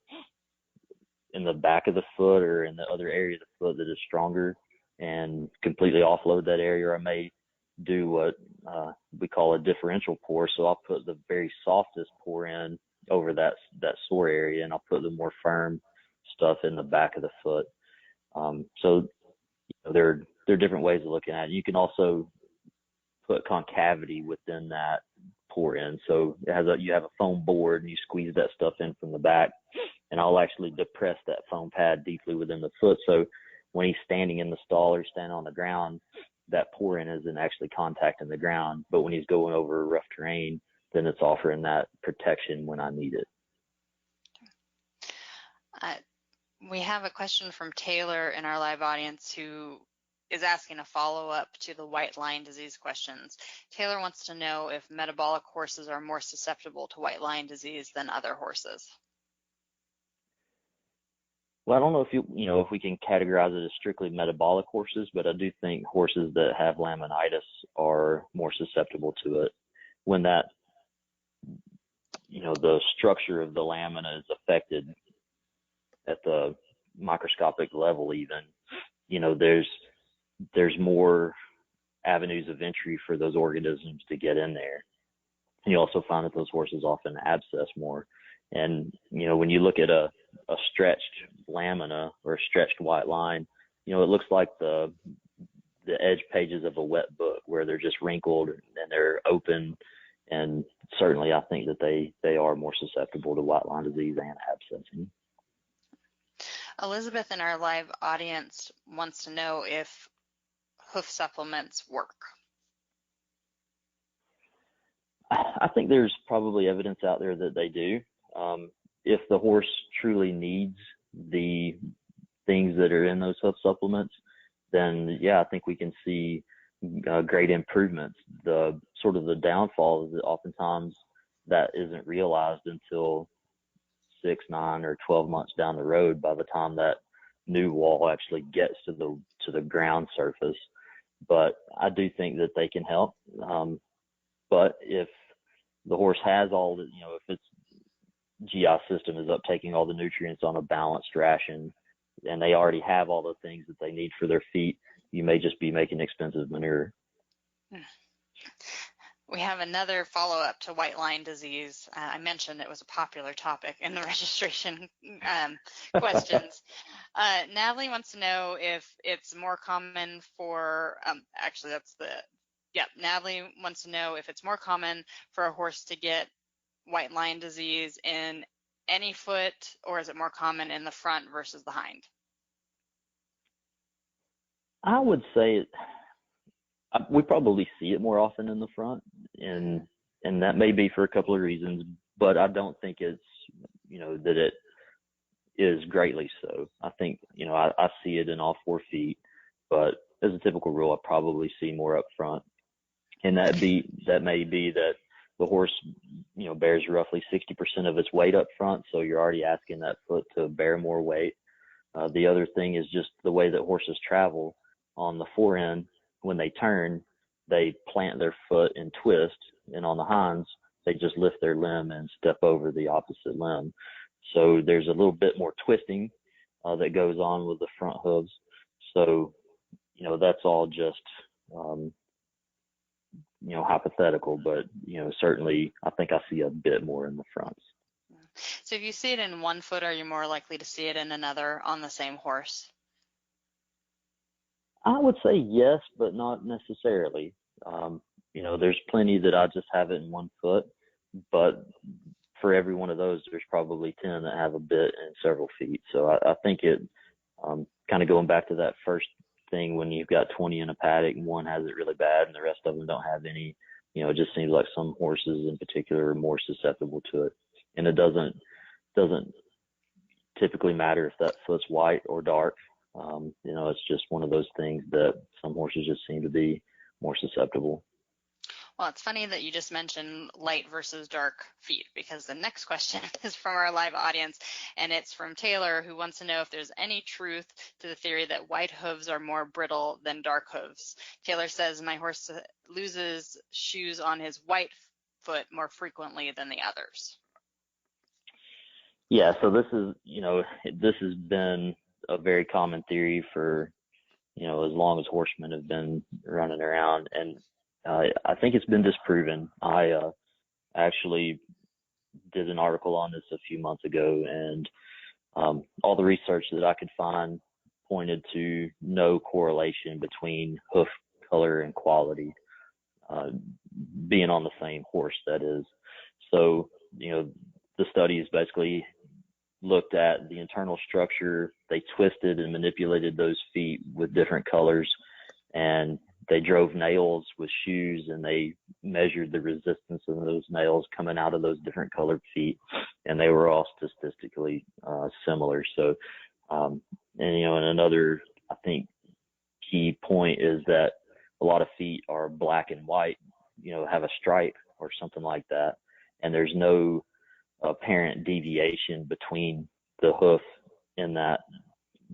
in the back of the foot or in the other area of the foot that is stronger, and completely offload that area. Or I may do what we call a differential pour. So I'll put the very softest pour in over that sore area, and I'll put the more firm stuff in the back of the foot. So there are different ways of looking at it. You can also put concavity within that pour in. So you have a foam board and you squeeze that stuff in from the back, and I'll actually depress that foam pad deeply within the foot. So when he's standing in the stall or standing on the ground, that pour in isn't actually contacting the ground. But when he's going over rough terrain, then it's offering that protection when I need it. We have a question from Taylor in our live audience who is asking a follow-up to the white line disease questions. Taylor wants to know if metabolic horses are more susceptible to white line disease than other horses. Well, I don't know if we can categorize it as strictly metabolic horses, but I do think horses that have laminitis are more susceptible to it. When that, the structure of the lamina is affected at the microscopic level even, there's more avenues of entry for those organisms to get in there. And you also find that those horses often abscess more. And, when you look at a stretched lamina or a stretched white line, it looks like the edge pages of a wet book where they're just wrinkled and they're open. And certainly I think that they are more susceptible to white line disease and abscessing. Elizabeth in our live audience wants to know if hoof supplements work. I think there's probably evidence out there that they do. If the horse truly needs the things that are in those hoof supplements, then yeah, I think we can see great improvements. The sort of the downfall is that oftentimes that isn't realized until 6, 9, or 12 months down the road, by the time that new wall actually gets to the ground surface. But I do think that they can help. But if the horse has all the, if its GI system is uptaking all the nutrients on a balanced ration, and they already have all the things that they need for their feet, you may just be making expensive manure. We have another follow-up to white line disease. I mentioned it was a popular topic in the registration questions. Natalie wants to know if it's more common for, Natalie wants to know if it's more common for a horse to get white line disease in any foot, or is it more common in the front versus the hind? I would say we probably see it more often in the front, and that may be for a couple of reasons, but I don't think it's, that it is greatly so. I think, I see it in all 4 feet, but as a typical rule, I probably see more up front. And that may be that the horse, bears roughly 60% of its weight up front, so you're already asking that foot to bear more weight. The other thing is just the way that horses travel. On the forend, when they turn, they plant their foot and twist, and on the hinds, they just lift their limb and step over the opposite limb. So there's a little bit more twisting that goes on with the front hooves. So, that's all just, hypothetical, but, certainly I think I see a bit more in the fronts. So if you see it in one foot, are you more likely to see it in another on the same horse? I would say yes, but not necessarily. There's plenty that I just have it in one foot, but for every one of those, there's probably 10 that have a bit in several feet. So I think it, kind of going back to that first thing, when you've got 20 in a paddock and one has it really bad and the rest of them don't have any, it just seems like some horses in particular are more susceptible to it. And it doesn't typically matter if that foot's white or dark. It's just one of those things that some horses just seem to be more susceptible. Well, it's funny that you just mentioned light versus dark feet, because the next question is from our live audience, and it's from Taylor, who wants to know if there's any truth to the theory that white hooves are more brittle than dark hooves. Taylor says, my horse loses shoes on his white foot more frequently than the others. Yeah, so this has been a very common theory for, as long as horsemen have been running around. And I think it's been disproven. I actually did an article on this a few months ago, and all the research that I could find pointed to no correlation between hoof color and quality, being on the same horse, that is. So, the studies basically looked at the internal structure. They twisted and manipulated those feet with different colors, and they drove nails with shoes, and they measured the resistance of those nails coming out of those different colored feet, and they were all statistically similar. So, and another, I think, key point is that a lot of feet are black and white, have a stripe or something like that, and there's no apparent deviation between the hoof in that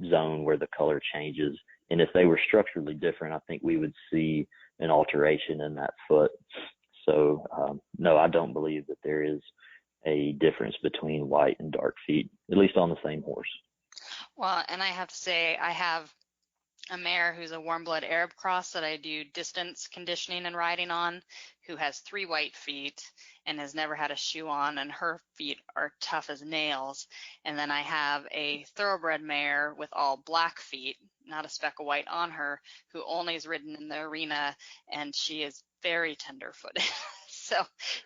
zone where the color changes. And if they were structurally different, I think we would see an alteration in that foot. So, no, I don't believe that there is a difference between white and dark feet, at least on the same horse. Well, and I have to say, I have a mare who's a warm blood Arab cross that I do distance conditioning and riding on, who has 3 white feet and has never had a shoe on, and her feet are tough as nails. And then I have a thoroughbred mare with all black feet, not a speck of white on her, who only is ridden in the arena, and she is very tender-footed. So,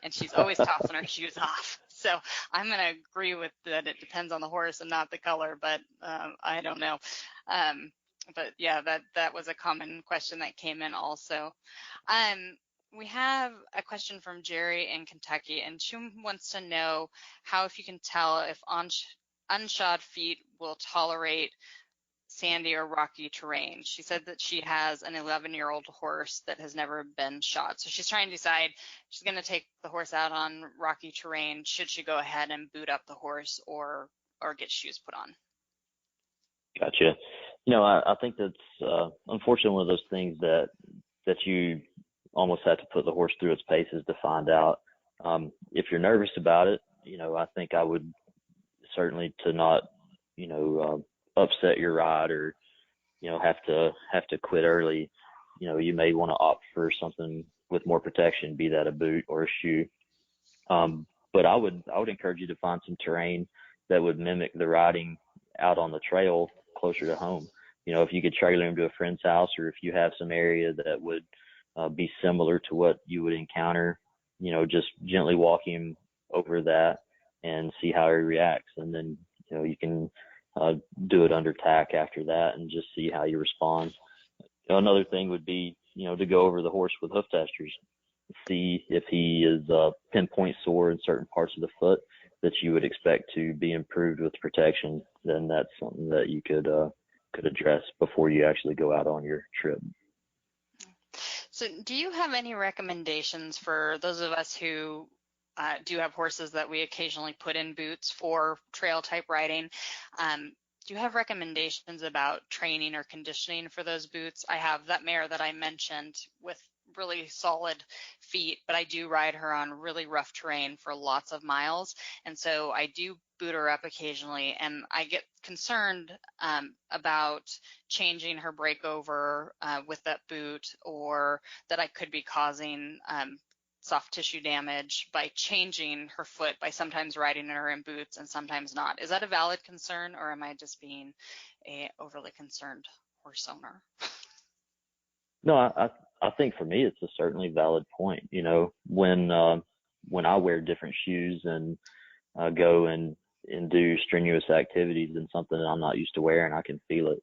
and she's always tossing her shoes off. So I'm going to agree with that. It depends on the horse and not the color, but I don't know. But yeah, that was a common question that came in also. We have a question from Jerry in Kentucky, and she wants to know how, if you can tell if unshod feet will tolerate sandy or rocky terrain. She said that she has an 11-year-old horse that has never been shod. So she's trying to decide, she's going to take the horse out on rocky terrain. Should she go ahead and boot up the horse or get shoes put on? Gotcha. I think that's unfortunately one of those things that you almost have to put the horse through its paces to find out. If you're nervous about it, I think I would certainly to not, upset your ride or, have to quit early. You may want to opt for something with more protection, be that a boot or a shoe. But I would encourage you to find some terrain that would mimic the riding out on the trail closer to home. If you could trailer him to a friend's house, or if you have some area that would be similar to what you would encounter, just gently walk him over that and see how he reacts. And then, you can do it under tack after that and just see how you respond. Another thing would be, to go over the horse with hoof testers, see if he is pinpoint sore in certain parts of the foot that you would expect to be improved with protection. Then that's something that you could address before you actually go out on your trip. So do you have any recommendations for those of us who do have horses that we occasionally put in boots for trail type riding? Do you have recommendations about training or conditioning for those boots? I have that mare that I mentioned with really solid feet, but I do ride her on really rough terrain for lots of miles. And so I do boot her up occasionally, and I get concerned about changing her breakover with that boot, or that I could be causing soft tissue damage by changing her foot, by sometimes riding her in boots and sometimes not. Is that a valid concern, or am I just being a overly concerned horse owner? No, I think for me, it's a certainly valid point. When I wear different shoes and go and do strenuous activities in something that I'm not used to wearing, I can feel it.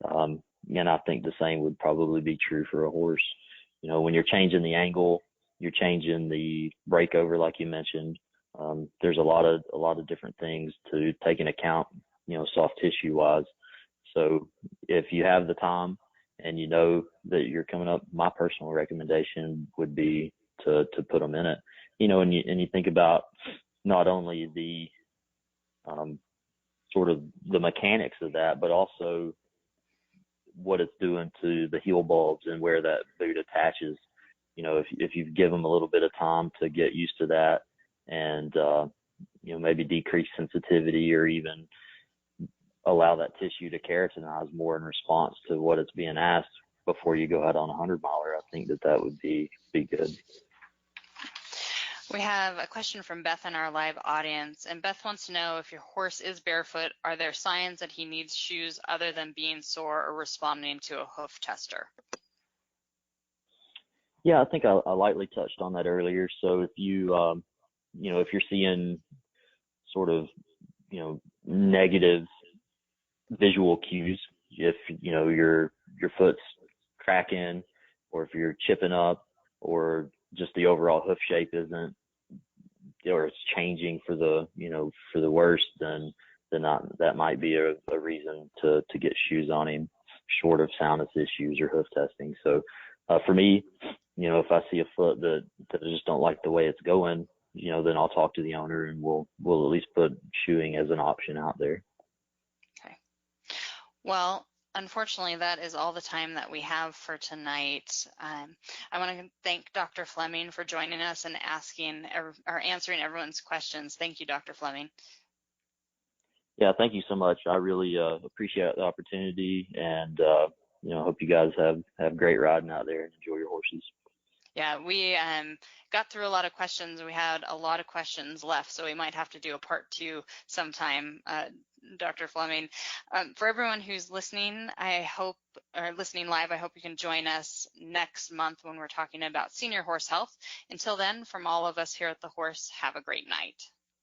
And I think the same would probably be true for a horse. When you're changing the angle, you're changing the breakover, like you mentioned. There's a lot of different things to take into account, soft tissue wise. So if you have the time and that you're coming up, my personal recommendation would be to put them in it. And you think about not only the sort of the mechanics of that, but also what it's doing to the heel bulbs and where that boot attaches. If you give them a little bit of time to get used to that, and maybe decrease sensitivity, or even allow that tissue to keratinize more in response to what it's being asked before you go out on a 100-miler, I think that would be good. We have a question from Beth in our live audience, and Beth wants to know, if your horse is barefoot, are there signs that he needs shoes other than being sore or responding to a hoof tester? Yeah, I think I lightly touched on that earlier. So if if you're seeing sort of, negative visual cues, if, your foot's cracking, or if you're chipping up, or just the overall hoof shape isn't, or it's changing for the worse, then that might be a reason to get shoes on him, short of soundness issues or hoof testing. So for me, if I see a foot that I just don't like the way it's going, then I'll talk to the owner, and we'll at least put shoeing as an option out there. Okay. Well, unfortunately, that is all the time that we have for tonight. I want to thank Dr. Fleming for joining us and answering everyone's questions. Thank you, Dr. Fleming. Yeah, thank you so much. I really appreciate the opportunity, and hope you guys have great riding out there and enjoy your horses. Yeah, we got through a lot of questions. We had a lot of questions left, so we might have to do a part 2 sometime, Dr. Fleming. For everyone who's listening, listening live, I hope you can join us next month when we're talking about senior horse health. Until then, from all of us here at The Horse, have a great night.